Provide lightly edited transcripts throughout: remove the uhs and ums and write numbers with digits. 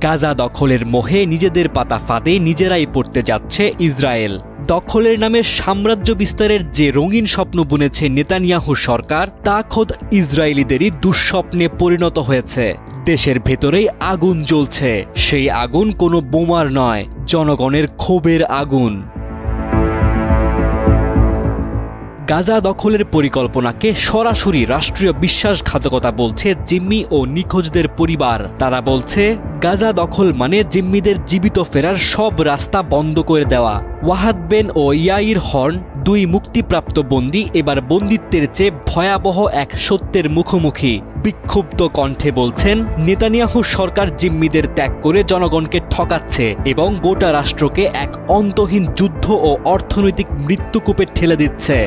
গাজা দখলের মোহে নিজেদের পাতা ফাঁদে নিজেরাই পড়তে যাচ্ছে ইসরায়েল। দখলের নামে সাম্রাজ্য বিস্তারের যে রঙিন স্বপ্ন বুনেছে নেতানিয়াহু সরকার, তা খোদ ইসরায়েলিদেরই দুঃস্বপ্নে পরিণত হয়েছে। দেশের ভেতরেই আগুন জ্বলছে, সেই আগুন কোনো বোমার নয়, জনগণের ক্ষোভের আগুন। গাজা দখলের পরিকল্পনাকে সরাসরি রাষ্ট্রীয় বিশ্বাসঘাতকতা বলছে জিম্মি ও নিখোঁজদের পরিবার। তারা বলছে গাজা দখল মানে জিম্মিদের জীবিত ফেরার সব রাস্তা বন্ধ করে দেওয়া। ওয়াহাদ বেন ও ইয়াইর হর্ন, দুই মুক্তিপ্রাপ্ত বন্দী, এবার বন্দিত্বের চেয়ে ভয়াবহ এক সত্যের মুখোমুখি। বিক্ষুব্ধ কণ্ঠে বলছেন নেতানিয়াহু সরকার জিম্মিদের ত্যাগ করে জনগণকে ঠকাচ্ছে এবং গোটা রাষ্ট্রকে এক অন্তহীন যুদ্ধ ও অর্থনৈতিক মৃত্যুকূপে ঠেলে দিচ্ছে।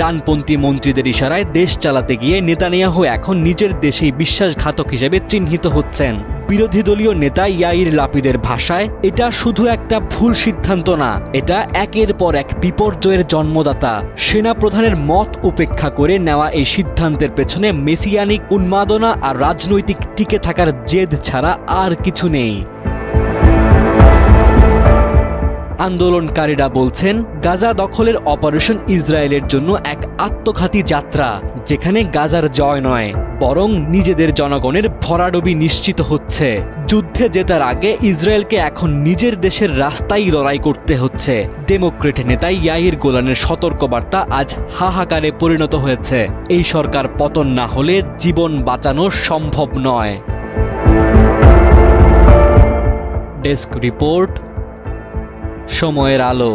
ডানপন্থী মন্ত্রীদের ইশারায় দেশ চালাতে গিয়ে নেতানিয়াহু এখন নিজের দেশেই বিশ্বাসঘাতক হিসেবে চিহ্নিত হচ্ছেন। বিরোধী দলীয় নেতা ইয়াইর লাপিদের ভাষায়, এটা শুধু একটা ভুল সিদ্ধান্ত না, এটা একের পর এক বিপর্যয়ের জন্মদাতা। সেনা প্রধানের মত উপেক্ষা করে নেওয়া এই সিদ্ধান্তের পেছনে মেসিয়ানিক উন্মাদনা আর রাজনৈতিক টিকে থাকার জেদ ছাড়া আর কিছু নেই। আন্দোলনকারীরা বলছেন গাজা দখলের অপারেশন ইসরায়েলের জন্য এক আত্মঘাতী যাত্রা, যেখানে গাজার জয় নয় বরং নিজেদের জনগণের ভরাডুবি নিশ্চিত হচ্ছে। যুদ্ধে জেতার আগে ইসরায়েলকে এখন নিজের দেশের রাস্তায় লড়াই করতে হচ্ছে। ডেমোক্রেট নেতা ইয়াইর গোলানের সতর্কবার্তা আজ হাহাকারে পরিণত হয়েছে। এই সরকার পতন না হলে জীবন বাঁচানো সম্ভব নয়। ডেস্ক রিপোর্ট, সময়ের আলো।